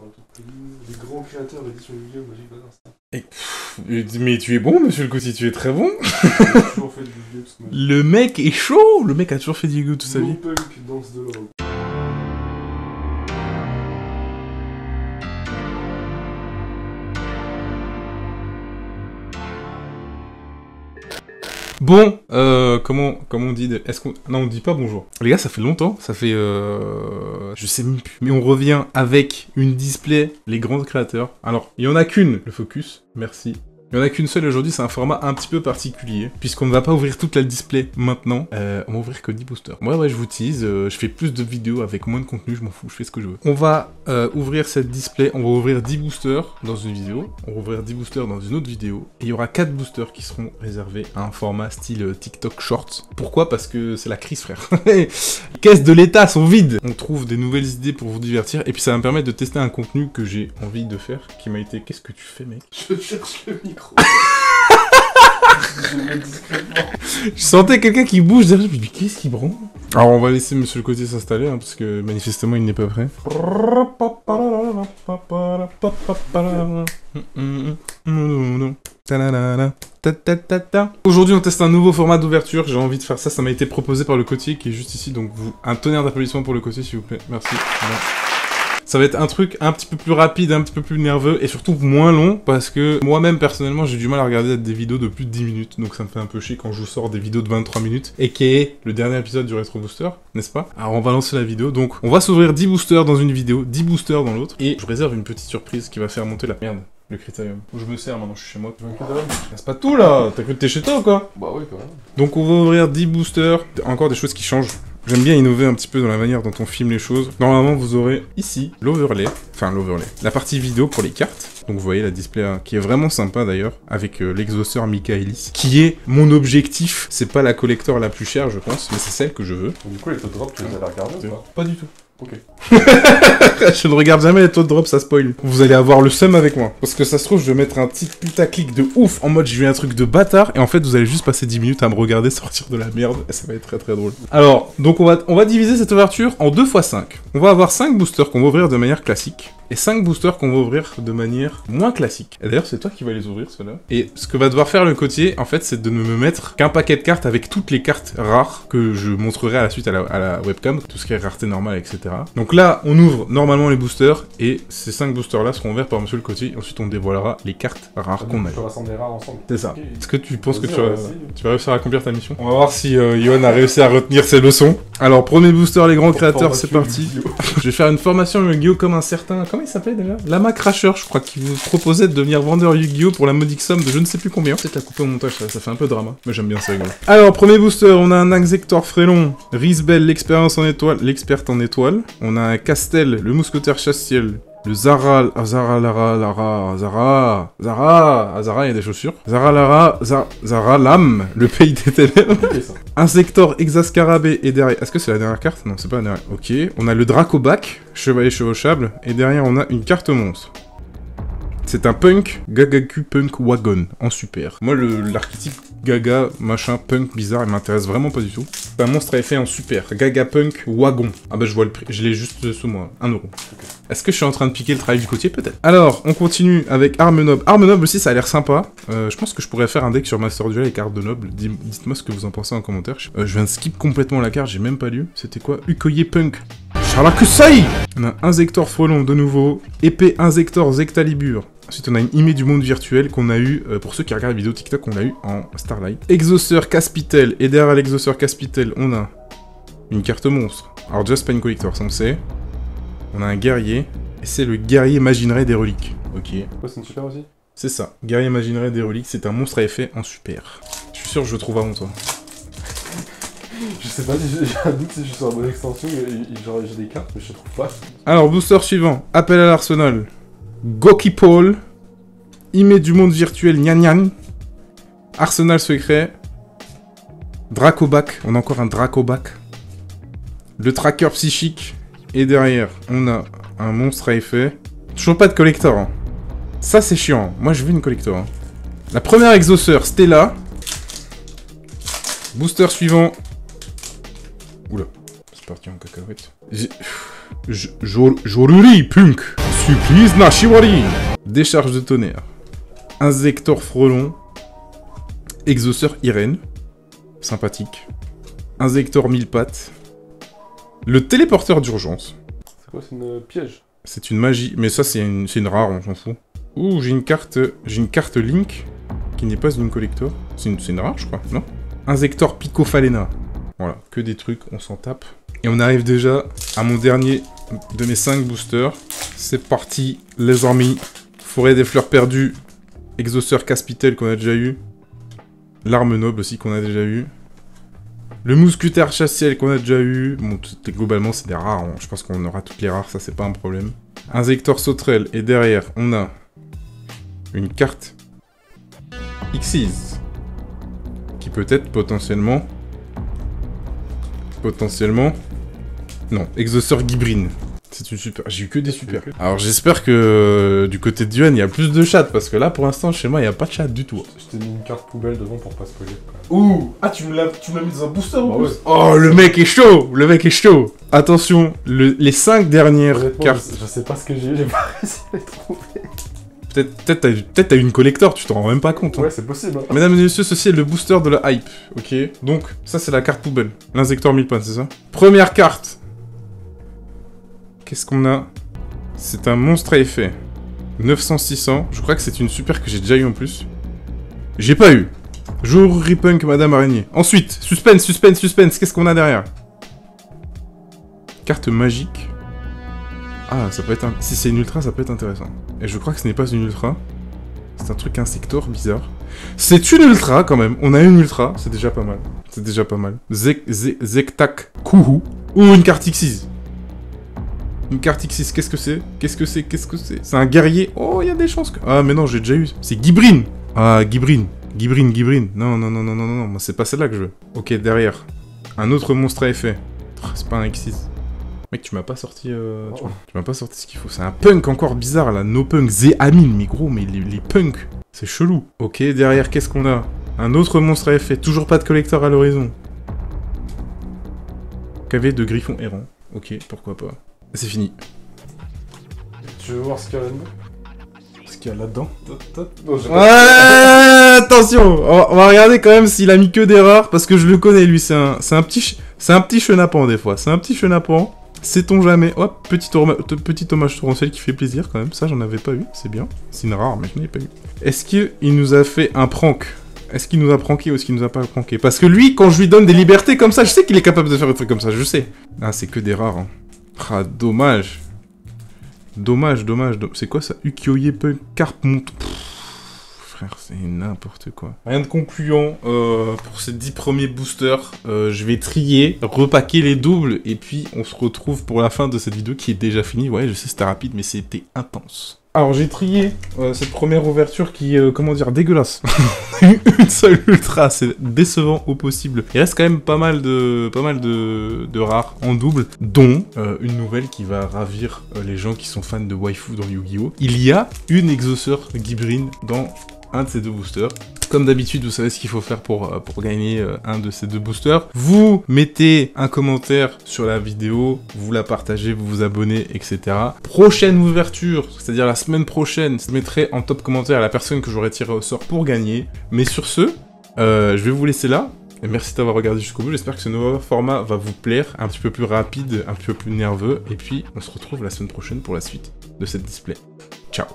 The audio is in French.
Les grands créateurs d'édition Yu-Gi-Oh! Magic Ballast. Mais tu es bon, monsieur le Coty, tu es très bon. J'ai toujours fait du Yu-Gi-Oh! Toute ma vie. Le mec est chaud. Le mec a toujours fait du Yu-Gi-Oh! Toute sa vie. Punk, danse de l'ordre. Bon, comment on dit est-ce qu'on... Non, on dit pas bonjour. Les gars, ça fait longtemps, ça fait... Je sais même plus. Mais on revient avec une display, les grands créateurs. Alors, il y en a qu'une, le focus, merci. Il n'y en a qu'une seule aujourd'hui, c'est un format un petit peu particulier, puisqu'on ne va pas ouvrir toute la display maintenant, on va ouvrir que 10 boosters. Ouais, je vous tease, je fais plus de vidéos avec moins de contenu, je m'en fous, je fais ce que je veux. On va ouvrir cette display, on va ouvrir 10 boosters dans une vidéo, on va ouvrir 10 boosters dans une autre vidéo, et il y aura 4 boosters qui seront réservés à un format style TikTok Shorts. Pourquoi? Parce que c'est la crise, frère. Les caisses de l'État sont vides. On trouve des nouvelles idées pour vous divertir, et puis ça va me permettre de tester un contenu que j'ai envie de faire, qui m'a été... Qu'est-ce que tu fais, mec? Je cherche le micro. Je le mets discrètement. Je sentais quelqu'un qui bouge derrière, je me dis qu'est-ce qui branle? Alors on va laisser monsieur le Coty s'installer, hein, parce que manifestement il n'est pas prêt. Aujourd'hui on teste un nouveau format d'ouverture, j'ai envie de faire ça, ça m'a été proposé par le Coty qui est juste ici, donc un tonnerre d'applaudissements pour le Coty s'il vous plaît, merci. Voilà. Ça va être un truc un petit peu plus rapide, un petit peu plus nerveux, et surtout moins long, parce que moi-même, personnellement, j'ai du mal à regarder des vidéos de plus de 10 minutes, donc ça me fait un peu chier quand je vous sors des vidéos de 23 minutes, et qui est le dernier épisode du Retro Booster, n'est-ce pas? Alors on va lancer la vidéo, donc on va s'ouvrir 10 boosters dans une vidéo, 10 boosters dans l'autre, et je réserve une petite surprise qui va faire monter la merde. Le critérium. Où je me sers maintenant, je suis chez moi. C'est pas tout là, t'as cru que t'es chez toi ou quoi? Bah oui, quand même. Donc on va ouvrir 10 boosters, encore des choses qui changent. J'aime bien innover un petit peu dans la manière dont on filme les choses. Normalement, vous aurez ici l'overlay, la partie vidéo pour les cartes. Donc vous voyez la display qui est vraiment sympa d'ailleurs, avec l'exhausteur Michaelis, qui est mon objectif. C'est pas la collector la plus chère, je pense, mais c'est celle que je veux. Du coup, les taux de drop, tu les as regardés ou pas? Pas du tout. Ok. Je ne regarde jamais les taux de drop, ça spoil. Vous allez avoir le seum avec moi. Parce que ça se trouve, je vais mettre un petit putaclic de ouf en mode j'ai vu un truc de bâtard. Et en fait, vous allez juste passer 10 minutes à me regarder sortir de la merde. Et ça va être très très drôle. Alors, donc on va diviser cette ouverture en 2 x 5. On va avoir 5 boosters qu'on va ouvrir de manière classique. Et 5 boosters qu'on va ouvrir de manière moins classique. Et d'ailleurs, c'est toi qui vas les ouvrir, ceux-là. Et ce que va devoir faire le Coty, en fait, c'est de ne me mettre qu'un paquet de cartes avec toutes les cartes rares que je montrerai à la suite à la webcam. Tout ce qui est rareté normale, etc. Donc là, on ouvre normalement les boosters. Et ces 5 boosters-là seront ouverts par monsieur le Coty. Ensuite, on dévoilera les cartes rares qu'on a. Tu rassembles les rares ensemble. C'est ça. Okay. Est-ce que tu penses que tu vas vas réussir à accomplir ta mission? On va voir si Yohan a réussi à retenir ses leçons. Alors, premier booster, les grands créateurs, c'est parti. Je vais faire une formation Yu-Gi-Oh! Comme un certain... Comment il s'appelait déjà? Lama Crasher, je crois, qui vous proposait de devenir vendeur Yu-Gi-Oh! Pour la modique somme de je ne sais plus combien. Peut-être la couper au montage, ça fait un peu de drama. Mais j'aime bien, c'est rigolo. Alors, premier booster, on a un Exector Frélon, Risbel, l'expérience en étoile, l'experte en étoile. On a un Castel, le mousquetaire chasse-ciel. Le Zara, il y a des chaussures. Zara Lam, le pays des ténèbres. Insector, Exascarabée, et derrière... Est-ce que c'est la dernière carte? Non, c'est pas la dernière. Ok. On a le Dracobac, chevalier chevauchable, et derrière on a une carte monstre. C'est un punk, Gagaku Punk Wagon, en super. Moi, l'archétype Gaga, machin, punk, bizarre, il m'intéresse vraiment pas du tout. C'est un monstre à effet en super, Gaga Punk Wagon. Ah bah je vois le prix, je l'ai juste sous moi, 1€. Okay. Est-ce que je suis en train de piquer le travail du Coty? Peut-être. Alors, on continue avec Arme Noble. Arme Noble aussi, ça a l'air sympa. Je pense que je pourrais faire un deck sur Master Duel avec Arme Noble. Dites-moi ce que vous en pensez en commentaire. Je viens de skip complètement la carte, j'ai même pas lu. C'était quoi? Ukoye Punk. Charlakusai. On a Insector Frelon de nouveau. Épée Insector Zectalibur. Ensuite, on a une Imée du monde virtuel qu'on a eu, pour ceux qui regardent la vidéo TikTok, on l'a eu en Starlight. Exauceur Caspitel, et derrière l'exauceur Caspitel, on a une carte monstre. Alors déjà, c'est pas une collector, ça on sait. On a un guerrier, et c'est le guerrier Magineret des reliques. Ok. Ouais, c'est une super aussi. C'est ça, guerrier Magineret des reliques, c'est un monstre à effet en super. Je suis sûr que je le trouve avant toi. Je sais pas, j'ai un doute si je suis sur la bonne extension, genre j'ai des cartes, mais je les trouve pas. Alors, booster suivant, appel à l'arsenal. Goki Paul, Imée du monde virtuel Nyan Nyan, Arsenal secret, Dracobac, on a encore un Dracobac, le tracker psychique, et derrière on a un monstre à effet. Toujours pas de collector, hein. Ça c'est chiant, moi je veux une collector. Hein. La première exauceur, Stella. Booster suivant. Oula, c'est parti en cacahuète. Joruri Punk. Supplice Nashiwari. Décharge de tonnerre. Inzektor Frelon. Exauceur Irène. Sympathique. Inzektor mille pattes. Le téléporteur d'urgence. C'est quoi, c'est une piège? C'est une magie, mais ça c'est une rare, on s'en fout. Ouh, j'ai une carte Link, qui n'est pas une collector. C'est une rare, je crois, non? Inzektor Picofalena. Voilà, que des trucs, on s'en tape. Et on arrive déjà à mon dernier de mes 5 boosters. C'est parti, les amis. Forêt des fleurs perdues. Exauceur Caspitel qu'on a déjà eu. L'arme noble aussi qu'on a déjà eu. Le mousquetaire chassiel qu'on a déjà eu. Bon, globalement, c'est des rares. Je pense qu'on aura toutes les rares, ça, c'est pas un problème. Inzektor Sauterelle. Et derrière, on a une carte Xyz. Qui peut être potentiellement... Non, Exauceur Gibrine. C'est une super... J'ai eu que des super. Alors j'espère que du côté de Yuan, il y a plus de chat, parce que là, pour l'instant, chez moi, il n'y a pas de chat du tout. Je t'ai mis une carte poubelle devant pour pas spoiler. Ouh! Ah, tu me l'as mis dans un booster en plus? Oh, le mec est chaud! Le mec est chaud! Attention, les 5 dernières cartes... Je sais pas ce que j'ai pas réussi à les trouver. Peut-être t'as une collector, tu t'en rends même pas compte. Hein. Ouais, c'est possible. Hein. Mesdames et messieurs, ceci est le booster de la hype, ok? Donc, ça c'est la carte poubelle. L'Inzektor 1000 points, c'est ça? Première carte. Qu'est-ce qu'on a? C'est un monstre à effet. 900-600. Je crois que c'est une super que j'ai déjà eu en plus. J'ai pas eu. Jour Ripunk, Madame Araignée. Ensuite, suspense. Qu'est-ce qu'on a derrière? Carte magique. Ah, ça peut être si c'est une ultra, ça peut être intéressant. Et je crois que ce n'est pas une ultra. C'est un truc insector bizarre. C'est une ultra quand même. On a une ultra, c'est déjà pas mal. Zektak Kuhu. Ou une carte Xyz. Une carte Xyz, qu'est-ce que c'est? C'est un guerrier. Oh, il y a des chances que... Ah, mais non, j'ai déjà eu. C'est Gibrine. Ah, Gibrine. Non, moi c'est pas celle-là que je veux. Ok, derrière. Un autre monstre à effet. C'est pas un Xyz. Mec, tu m'as pas sorti tu m'as pas sorti ce qu'il faut. C'est un punk encore bizarre là, no punk, Zéamine, mais gros, mais les punks, c'est chelou. Ok, derrière, qu'est-ce qu'on a? Un autre monstre à effet, toujours pas de collector à l'horizon. KV de griffon errant. Ok, pourquoi pas. C'est fini. Tu veux voir ce qu'il y a là-dedans? Ce qu'il y a là-dedans? Ouais, attention, on va regarder quand même s'il a mis que des rares, parce que je le connais lui, c'est un petit chenapan des fois, c'est un petit chenapan. Sait-on jamais? Hop, petit hommage torrentiel qui fait plaisir quand même. Ça, j'en avais pas eu, c'est bien. C'est une rare, mais je n'ai pas eu. Est-ce qu'il nous a fait un prank? Est-ce qu'il nous a pranké ou est-ce qu'il nous a pas pranké? Parce que lui, quand je lui donne des libertés comme ça, je sais qu'il est capable de faire des trucs comme ça, je sais. Ah, c'est que des rares. Hein. Ah, dommage. Dommage. C'est quoi ça? Ukyoye Punk Carp monte. Frère, c'est n'importe quoi. Rien de concluant pour ces 10 premiers boosters. Je vais trier, repacker les doubles, et puis on se retrouve pour la fin de cette vidéo qui est déjà finie. Ouais, je sais, c'était rapide, mais c'était intense. Alors, j'ai trié cette première ouverture qui est, comment dire, dégueulasse. Une seule ultra, c'est décevant au possible. Il reste quand même pas mal de rares en double, dont une nouvelle qui va ravir les gens qui sont fans de waifu dans Yu-Gi-Oh! Il y a une exauceur Gibrine dans un de ces deux boosters. Comme d'habitude, vous savez ce qu'il faut faire pour gagner un de ces deux boosters. Vous mettez un commentaire sur la vidéo, vous la partagez, vous vous abonnez, etc. Prochaine ouverture, c'est-à-dire la semaine prochaine, je mettrai en top commentaire la personne que j'aurai tiré au sort pour gagner. Mais sur ce, je vais vous laisser là. Et merci d'avoir regardé jusqu'au bout. J'espère que ce nouveau format va vous plaire, un petit peu plus rapide, un petit peu plus nerveux. Et puis, on se retrouve la semaine prochaine pour la suite de cette display. Ciao.